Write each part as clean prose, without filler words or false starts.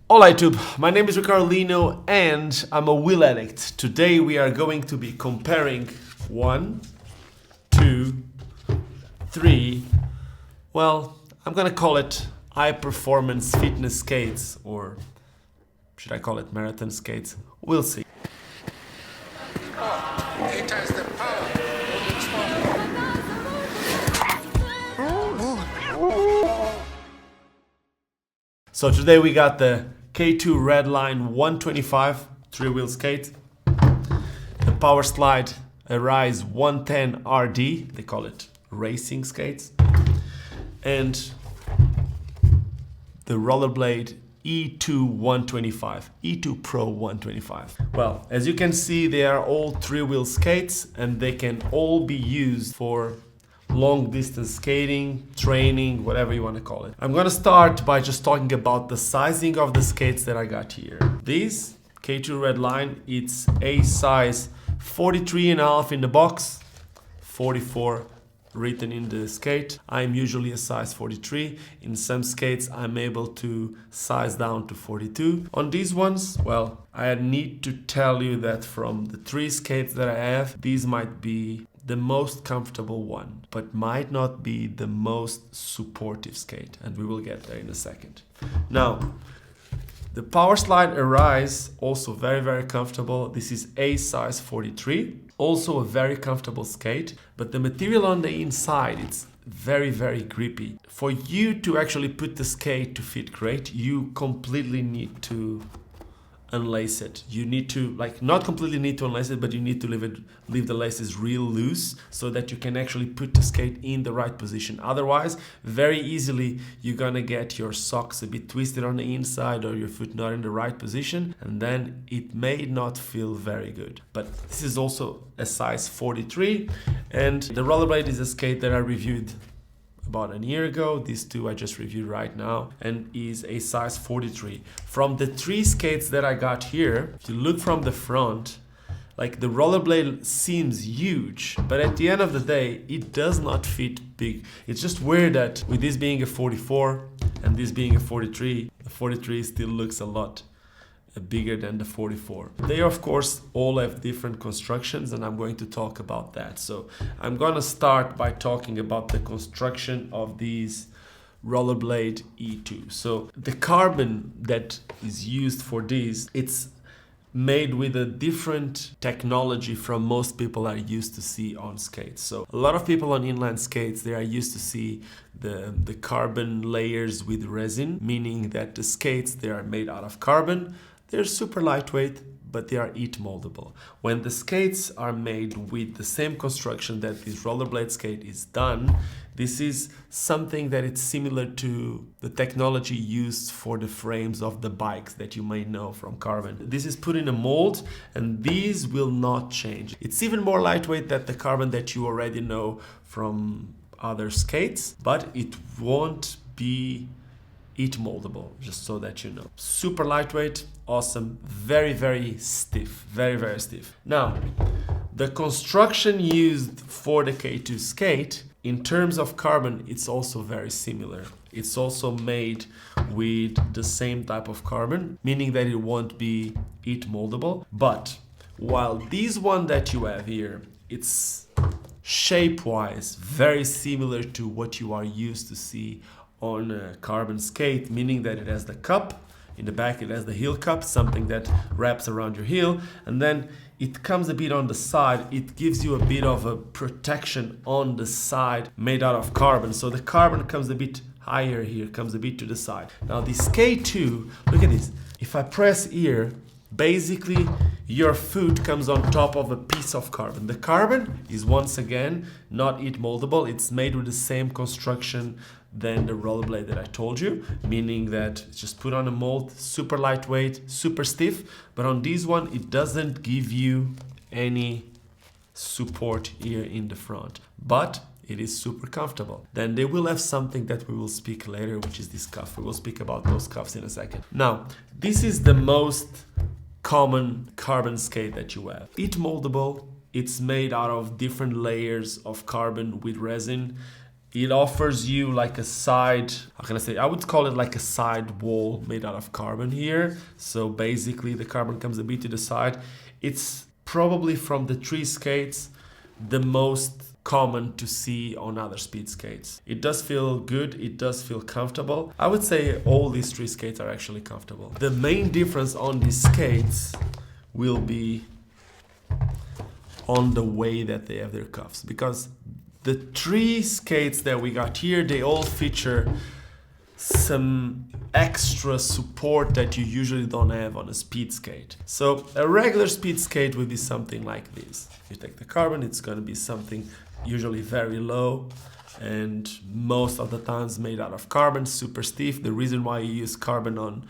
Hola YouTube, my name is Ricardo Lino and I'm a wheel addict. Today we are going to be comparing 1, 2, 3, well, I'm gonna call it high performance fitness skates, or should I call it marathon skates? We'll see. So today we got the K2 Redline 125 three-wheel skate, the Powerslide Arise 110 RD, they call it racing skates, and the Rollerblade E2 125, E2 Pro 125. Well, as you can see, they are all three-wheel skates and they can all be used for long distance skating, training, whatever you want to call it. I'm gonna start by just talking about the sizing of the skates that I got here. These K2 Redline, it's a size 43.5 in the box, 44 written in the skate. I'm usually a size 43. In some skates, I'm able to size down to 42. On these ones, well, I need to tell you that from the 3 skates that I have, these might be the most comfortable one, but might not be the most supportive skate, and we will get there in a second. Now, the Powerslide Arise, also very comfortable. This is a size 43, also a very comfortable skate, but the material on the inside, it's very grippy. For you to actually put the skate to fit great, you completely need to unlace it. You need to, like, not completely need to unlace it, but you need to leave the laces real loose so that you can actually put the skate in the right position. Otherwise, very easily you're gonna get your socks a bit twisted on the inside or your foot not in the right position, and then it may not feel very good. But this is also a size 43, and the Rollerblade is a skate that I reviewed about a year ago. These two I just reviewed right now, and is a size 43. From the 3 skates that I got here, if you look from the front, like, the Rollerblade seems huge, but at the end of the day, it does not fit big. It's just weird that with this being a 44 and this being a 43, the 43 still looks a lot bigger than the 44. They of course all have different constructions, and I'm going to talk about that. So I'm gonna start by talking about the construction of these Rollerblade E2. So the carbon that is used for these, it's made with a different technology from most people are used to see on skates. So a lot of people on inline skates, they are used to see the carbon layers with resin, meaning that the skates, they are made out of carbon. They're super lightweight, but they are heat moldable. When the skates are made with the same construction that this rollerblade skate is done, this is something that it's similar to the technology used for the frames of the bikes that you may know from carbon. This is put in a mold, and these will not change. It's even more lightweight than the carbon that you already know from other skates, but it won't be heat moldable, just so that you know. Super lightweight, awesome, very stiff, very stiff. Now, the construction used for the K2 skate, in terms of carbon, it's also very similar. It's also made with the same type of carbon, meaning that it won't be heat moldable. But while this one that you have here, it's shape-wise very similar to what you are used to see on a carbon skate, meaning that it has the cup in the back, it has the heel cup, something that wraps around your heel, and then it comes a bit on the side. It gives you a bit of a protection on the side made out of carbon. So the carbon comes a bit higher here, comes a bit to the side. Now this K2, look at this. If I press here, basically your foot comes on top of a piece of carbon. The carbon is once again not heat moldable. It's made with the same construction than the rollerblade that I told you, meaning that it's just put on a mold, super lightweight, super stiff, but on this one it doesn't give you any support here in the front, but it is super comfortable. Then they will have something that we will speak later, which is this cuff. We will speak about those cuffs in a second. Now, this is the most common carbon skate that you have. Heat moldable, it's made out of different layers of carbon with resin. It offers you like a side, how can I say, I would call it like a side wall made out of carbon here. So basically the carbon comes a bit to the side. It's probably from the 3 skates the most common to see on other speed skates. It does feel good, it does feel comfortable. I would say all these 3 skates are actually comfortable. The main difference on these skates will be on the way that they have their cuffs, because the 3 skates that we got here, they all feature some extra support that you usually don't have on a speed skate. So a regular speed skate would be something like this. If you take the carbon, it's going to be something usually very low and most of the times made out of carbon, super stiff. The reason why you use carbon on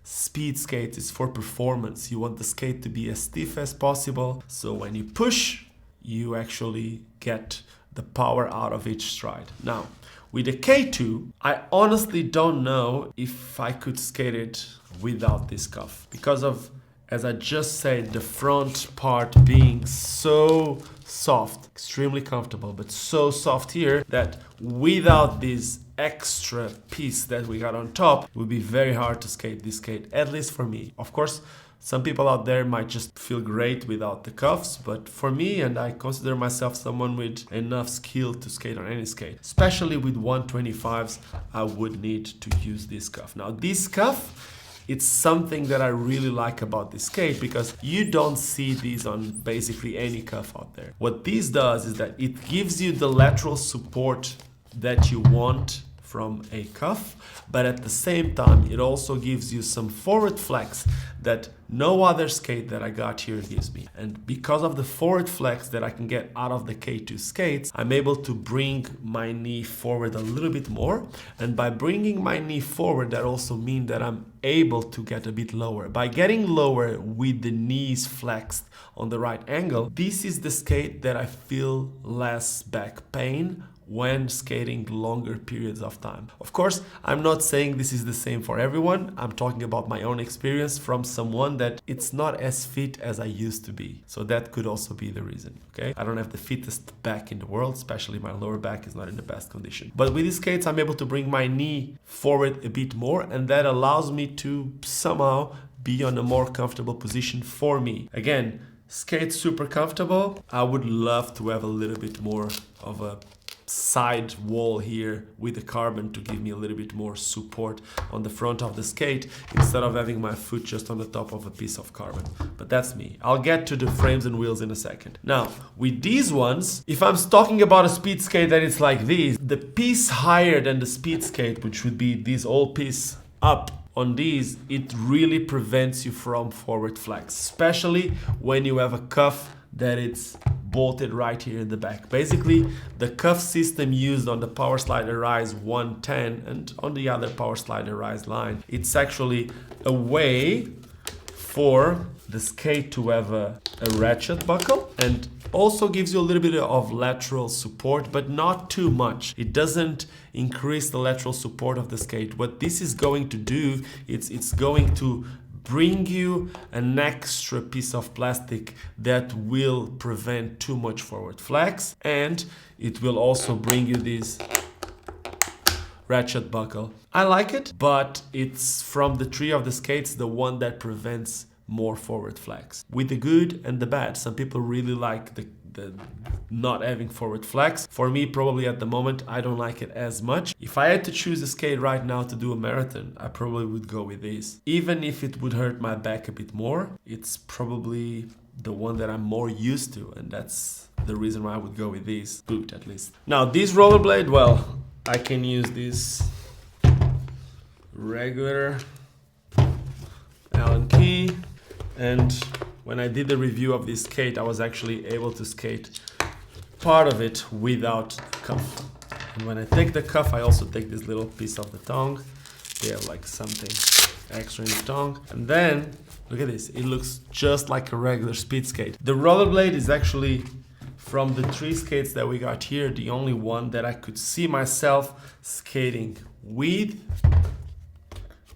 speed skates is for performance. You want the skate to be as stiff as possible, so when you push, you actually get the power out of each stride. Now, with the K2, I honestly don't know if I could skate it without this cuff because of, as I just said, the front part being so soft, extremely comfortable, but so soft here that without this extra piece that we got on top, it would be very hard to skate this skate, at least for me. Of course, some people out there might just feel great without the cuffs, but for me, and I consider myself someone with enough skill to skate on any skate, especially with 125s, I would need to use this cuff. Now, this cuff, it's something that I really like about this skate because you don't see these on basically any cuff out there. What this does is that it gives you the lateral support that you want from a cuff, but at the same time it also gives you some forward flex that no other skate that I got here gives me. And because of the forward flex that I can get out of the K2 skates, I'm able to bring my knee forward a little bit more, and by bringing my knee forward, that also means that I'm able to get a bit lower. By getting lower with the knees flexed on the right angle, this is the skate that I feel less back pain when skating longer periods of time. Of course, I'm not saying this is the same for everyone. I'm talking about my own experience from someone that it's not as fit as I used to be. So that could also be the reason, okay? I don't have the fittest back in the world, especially my lower back is not in the best condition. But with these skates, I'm able to bring my knee forward a bit more, and that allows me to somehow be on a more comfortable position for me. Again, skate super comfortable. I would love to have a little bit more of a side wall here with the carbon to give me a little bit more support on the front of the skate instead of having my foot just on the top of a piece of carbon. But that's me. I'll get to the frames and wheels in a second. Now, with these ones, if I'm talking about a speed skate that it's like this, the piece higher than the speed skate, which would be this whole piece up on these, it really prevents you from forward flex, especially when you have a cuff that it's bolted right here in the back. Basically, the cuff system used on the Powerslide Arise 110 and on the other Powerslide Arise line, it's actually a way for the skate to have a ratchet buckle and also gives you a little bit of lateral support, but not too much. It doesn't increase the lateral support of the skate. What this is going to do, it's going to bring you an extra piece of plastic that will prevent too much forward flex, and it will also bring you this ratchet buckle. I like it, but it's from the three of the skates the one that prevents more forward flex. With the good and the bad, some people really like the not having forward flex. For me, probably at the moment, I don't like it as much. If I had to choose a skate right now to do a marathon, I probably would go with this. Even if it would hurt my back a bit more, it's probably the one that I'm more used to, and that's the reason why I would go with this boot at least. Now, this rollerblade, well, I can use this regular Allen key, and when I did the review of this skate, I was actually able to skate part of it without the cuff. And when I take the cuff, I also take this little piece of the tongue. They have like something extra in the tongue. And then, look at this, it looks just like a regular speed skate. The rollerblade is actually, from the three skates that we got here, the only one that I could see myself skating with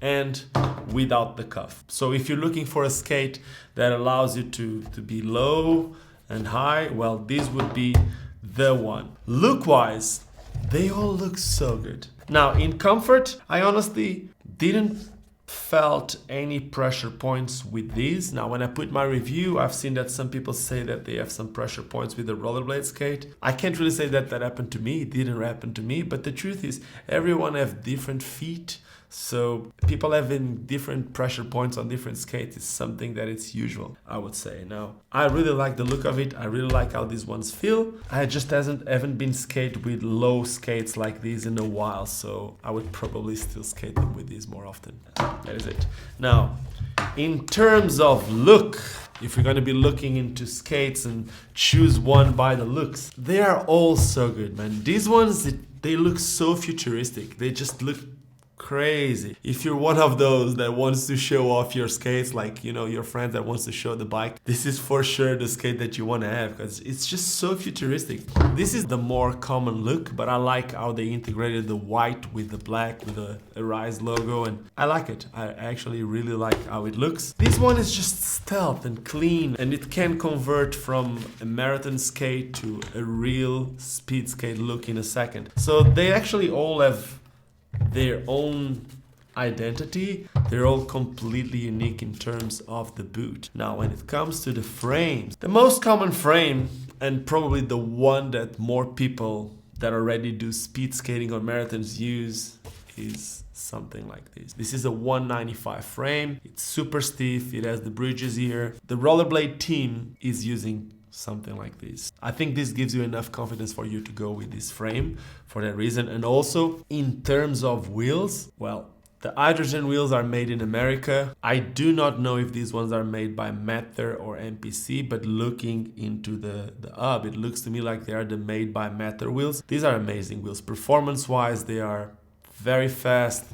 and without the cuff. So if you're looking for a skate that allows you to be low and high, well, this would be the one. Look-wise, They all look so good. Now, in comfort, I honestly didn't felt any pressure points with these. Now, when I put my review, I've seen that some people say that they have some pressure points with the rollerblade skate. I can't really say that that happened to me. It didn't happen to me, but the truth is everyone have different feet. So people having different pressure points on different skates is something that it's usual, I would say. Now, I really like the look of it. I really like how these ones feel. I just haven't been skate with low skates like these in a while, so I would probably still skate them with these more often. That is it. Now, in terms of look, if you're going to be looking into skates and choose one by the looks, they are all so good, man. These ones, they look so futuristic. They just look crazy. If you're one of those that wants to show off your skates, like, you know, your friend that wants to show the bike, this is for sure the skate that you want to have, because it's just so futuristic. This is the more common look, but I like how they integrated the white with the black with a Rise logo, and I like it. I actually really like how it looks. This one is just stealth and clean, and it can convert from a marathon skate to a real speed skate look in a second. So they actually all have their own identity. They're all completely unique in terms of the boot. Now, when it comes to the frames, the most common frame, and probably the one that more people that already do speed skating or marathons use, is something like this. This is a 195 frame. It's super stiff. It has the bridges here. The Rollerblade team is using something like this. I think this gives you enough confidence for you to go with this frame for that reason. And also in terms of wheels, well, the hydrogen wheels are made in America. I do not know if these ones are made by Matter or MPC, but looking into the hub, it looks to me like they are the made by Matter wheels. These are amazing wheels. Performance wise, they are very fast.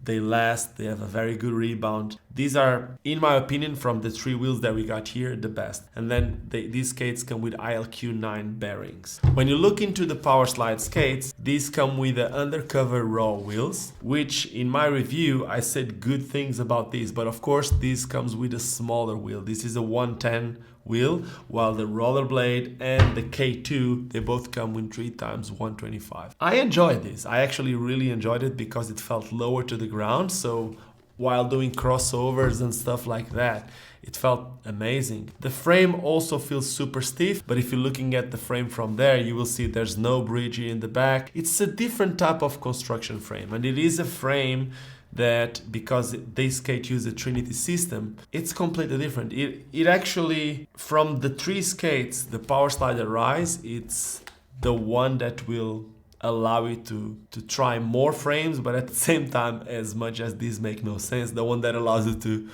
They last, they have a very good rebound. These are, in my opinion, from the three wheels that we got here, the best. And then these skates come with ILQ9 bearings. When you look into the Powerslide skates, these come with the undercover raw wheels, which in my review, I said good things about these. But of course, this comes with a smaller wheel. This is a 110 wheel, while the Rollerblade and the K2, they both come with 3x125. I enjoyed this. I actually really enjoyed it because it felt lower to the ground. So while doing crossovers and stuff like that, it felt amazing. The frame also feels super stiff, but if you're looking at the frame from there, you will see there's no bridge in the back. It's a different type of construction frame, and it is a frame that, because they skate use a Trinity system, it's completely different. It actually, from the three skates, the Powerslide Rise, it's the one that will allow you to try more frames, but at the same time, as much as these make no sense, the one that allows you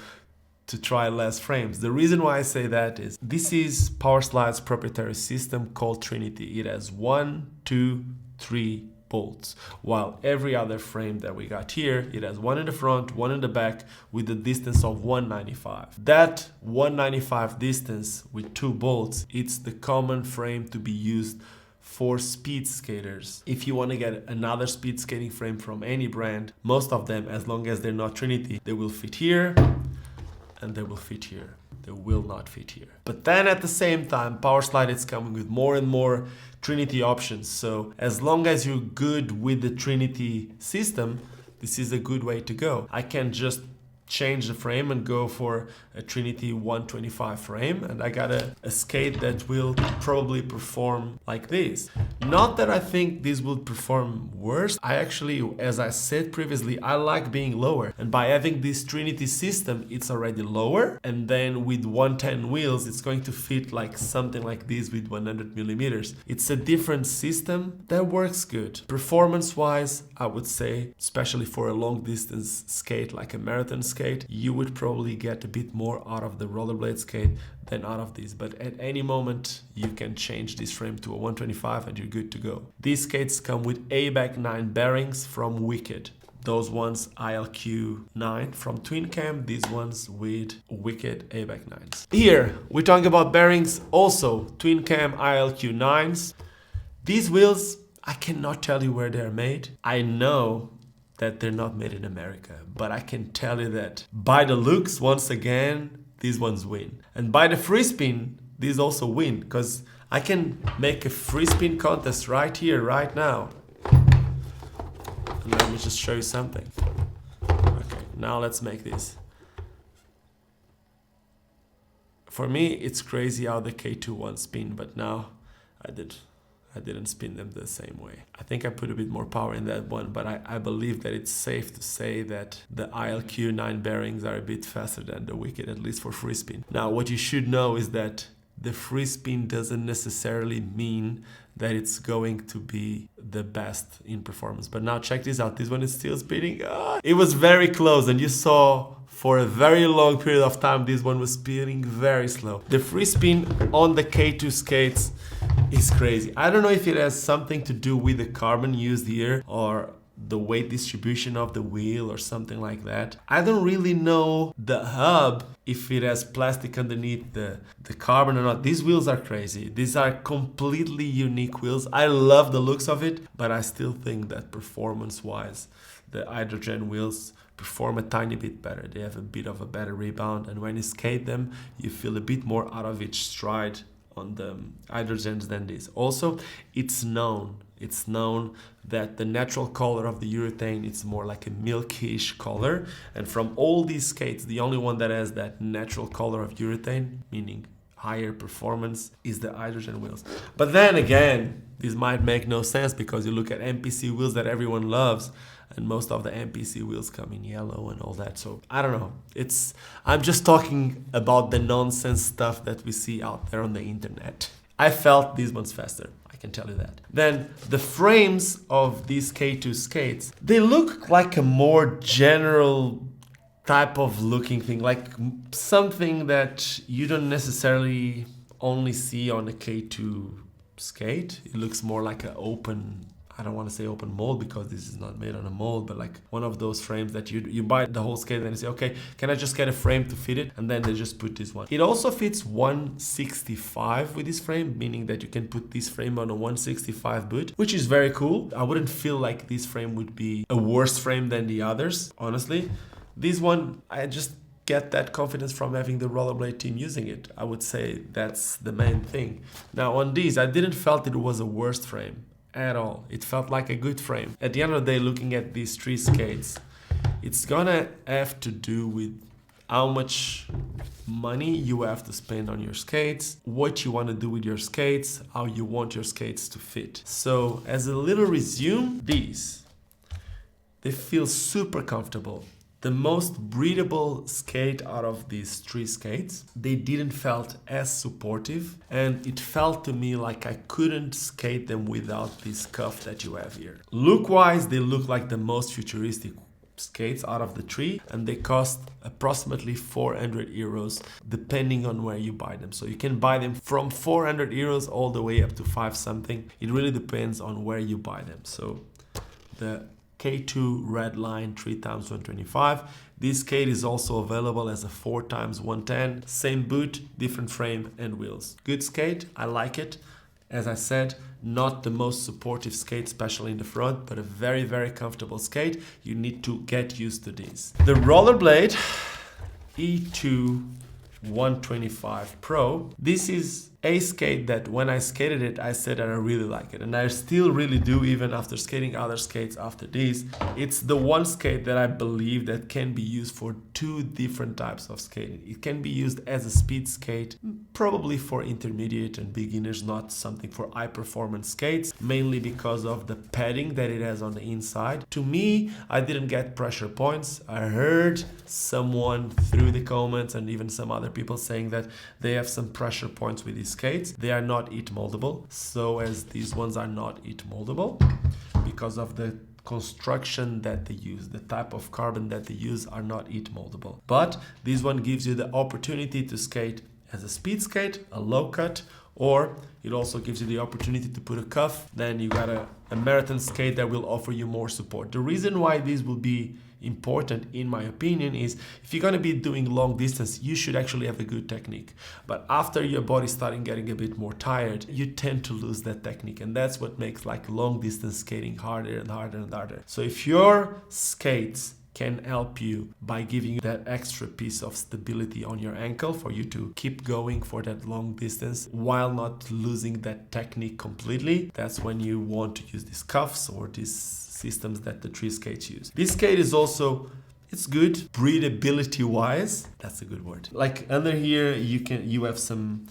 to try less frames. The reason why I say that is this is Powerslide's proprietary system called Trinity. It has 1, 2, 3 bolts, while every other frame that we got here, it has one in the front, one in the back, with a distance of 195. That 195 distance with 2 bolts, it's the common frame to be used for speed skaters. If you want to get another speed skating frame from any brand, most of them, as long as they're not Trinity, they will fit here and they will fit here. They will not fit here. But then at the same time, Powerslide is coming with more and more Trinity options. So as long as you're good with the Trinity system, this is a good way to go. I can just change the frame and go for a Trinity 125 frame, and I got a skate that will probably perform like this. Not that I think this will perform worse. I actually, as I said previously, I like being lower, and by having this Trinity system, it's already lower, and then with 110 wheels, it's going to fit like something like this with 100 millimeters. It's a different system that works good. Performance wise, I would say, especially for a long distance skate like a marathon skate, you would probably get a bit more out of the rollerblade skate than out of this, but at any moment you can change this frame to a 125 and you're good to go. These skates come with ABAC 9 bearings from Wicked. Those ones ILQ 9 from Twin Cam, these ones with Wicked ABAC 9s. Here we're talking about bearings, also Twin Cam ILQ 9s. These wheels, I cannot tell you where they're made. I know that they're not made in America, but I can tell you that by the looks, once again, these ones win. And by the free spin, these also win, because I can make a free spin contest right here, right now. And let me just show you something. Okay, now let's make this. For me, it's crazy how the K2 ones spin, but now I didn't spin them the same way. I think I put a bit more power in that one, but I believe that it's safe to say that the ILQ 9 bearings are a bit faster than the Wicked, at least for free spin. Now, what you should know is that the free spin doesn't necessarily mean that it's going to be the best in performance. But now check this out. This one is still spinning. It was very close, and you saw for a very long period of time this one was spinning very slow. The free spin on the K2 skates is crazy. I don't know if it has something to do with the carbon used here or the weight distribution of the wheel or something like that. I don't really know the hub, if it has plastic underneath the carbon or not. These wheels are crazy. These are completely unique wheels. I love the looks of it, but I still think that performance-wise, the hydrogen wheels perform a tiny bit better. They have a bit of a better rebound, and when you skate them, you feel a bit more out of each stride on the hydrogens than this. Also, it's known that the natural color of the urethane is more like a milkish color, and from all these skates, the only one that has that natural color of urethane, meaning higher performance, is the hydrogen wheels. But then again, this might make no sense because you look at MPC wheels that everyone loves, and most of the MPC wheels come in yellow and all that. So I don't know. I'm just talking about the nonsense stuff that we see out there on the internet. I felt these ones faster, I can tell you that. Then the frames of these K2 skates, they look like a more general type of looking thing, like something that you don't necessarily only see on a K2 skate. It looks more like an open, I don't want to say open mold because this is not made on a mold, but like one of those frames that you buy the whole skate and you say, okay, can I just get a frame to fit it? And then they just put this one. It also fits 165 with this frame, meaning that you can put this frame on a 165 boot, which is very cool. I wouldn't feel like this frame would be a worse frame than the others, honestly. This one, I just get that confidence from having the Rollerblade team using it. I would say that's the main thing. Now on these, I didn't felt it was a worst frame at all. It felt like a good frame. At the end of the day, looking at these three skates, it's gonna have to do with how much money you have to spend on your skates, what you want to do with your skates, how you want your skates to fit. So as a little resume, they feel super comfortable. The most breathable skate out of these three skates, they didn't felt as supportive, and it felt to me like I couldn't skate them without this cuff that you have here. Look-wise, they look like the most futuristic skates out of the three, and they cost approximately 400 euros depending on where you buy them. So you can buy them from 400 euros all the way up to 5 something. It really depends on where you buy them. So the K2 Redline 3x125. This skate is also available as a 4x110. Same boot, different frame and wheels. Good skate, I like it. As I said, not the most supportive skate, especially in the front, but a very, very comfortable skate. You need to get used to this. The Rollerblade E2 125 Pro. This is a skate that when I skated it, I said that I really like it, and I still really do even after skating other skates after this. It's the one skate that I believe that can be used for 2 different types of skating. It can be used as a speed skate, probably for intermediate and beginners, not something for high performance skates, mainly because of the padding that it has on the inside. To me, I didn't get pressure points. I heard someone through the comments and even some other people saying that they have some pressure points with these skates. They are not heat moldable, so as these ones are not heat moldable because of the construction that they use, the type of carbon that they use are not heat moldable. But this one gives you the opportunity to skate as a speed skate, a low cut, or it also gives you the opportunity to put a cuff. Then you got a marathon skate that will offer you more support. The reason why this will be important, in my opinion, is if you're going to be doing long distance, you should actually have a good technique. But after your body starting getting a bit more tired, you tend to lose that technique, and that's what makes like long distance skating harder and harder and harder. So if your skates can help you by giving you that extra piece of stability on your ankle for you to keep going for that long distance while not losing that technique completely. That's when you want to use these cuffs or these systems that the tree skates use. This skate is also, it's good breathability wise. That's a good word. Like under here, you have some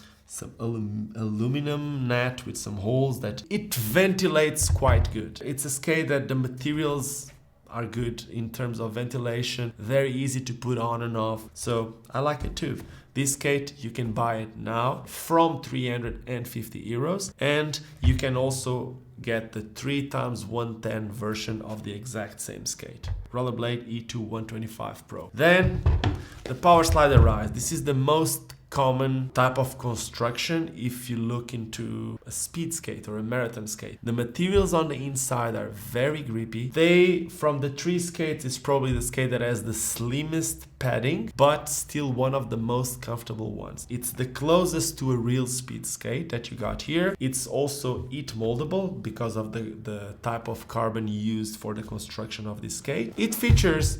aluminum net with some holes that it ventilates quite good. It's a skate that the materials are good in terms of ventilation, very easy to put on and off. So I like it too. This skate, you can buy it now from 350 euros, and you can also get the 3x110 version of the exact same skate. Rollerblade E2 125 Pro. Then the Powerslide Arise. This is the most common type of construction if you look into a speed skate or a marathon skate. The materials on the inside are very grippy. From the three skates, is probably the skate that has the slimmest padding, but still one of the most comfortable ones. It's the closest to a real speed skate that you got here. It's also heat moldable because of the type of carbon used for the construction of this skate. It features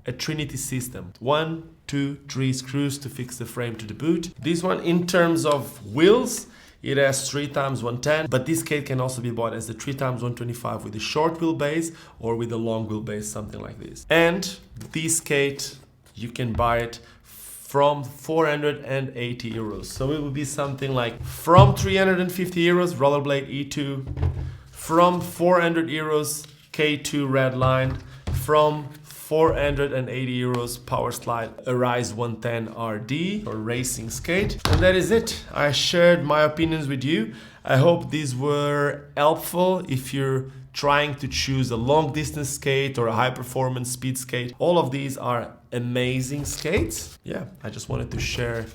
a Trinity system. 1, 2, 3 screws to fix the frame to the boot. This one, in terms of wheels, it has 3x110, but this skate can also be bought as the 3x125 with a short wheelbase or with a long wheelbase, something like this. And this skate, you can buy it from 480 euros. So it would be something like from 350 euros, Rollerblade E2, from 400 euros, K2 Red Line, from 480 euros Powerslide Arise 110 RD or racing skate. And that is it. I shared my opinions with you. I hope these were helpful if you're trying to choose a long distance skate or a high performance speed skate. All of these are amazing skates. Yeah, I just wanted to share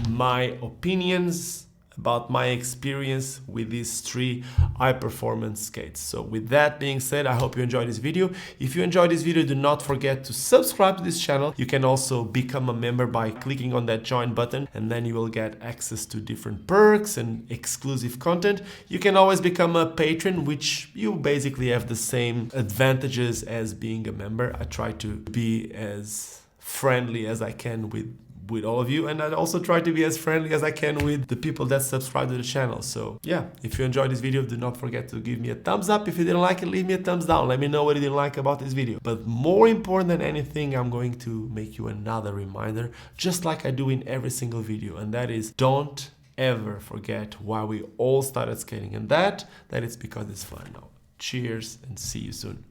my opinions about my experience with these three high performance skates. So with that being said, I hope you enjoyed this video. If you enjoyed this video, do not forget to subscribe to this channel. You can also become a member by clicking on that join button, and then you will get access to different perks and exclusive content. You can always become a patron, which you basically have the same advantages as being a member. I try to be as friendly as I can with all of you, and I also try to be as friendly as I can with the people that subscribe to the channel. So yeah, if you enjoyed this video, do not forget to give me a thumbs up. If you didn't like it, leave me a thumbs down. Let me know what you didn't like about this video. But more important than anything, I'm going to make you another reminder, just like I do in every single video, and that is, don't ever forget why we all started skating, and that it's because it's fun. Now, cheers and see you soon.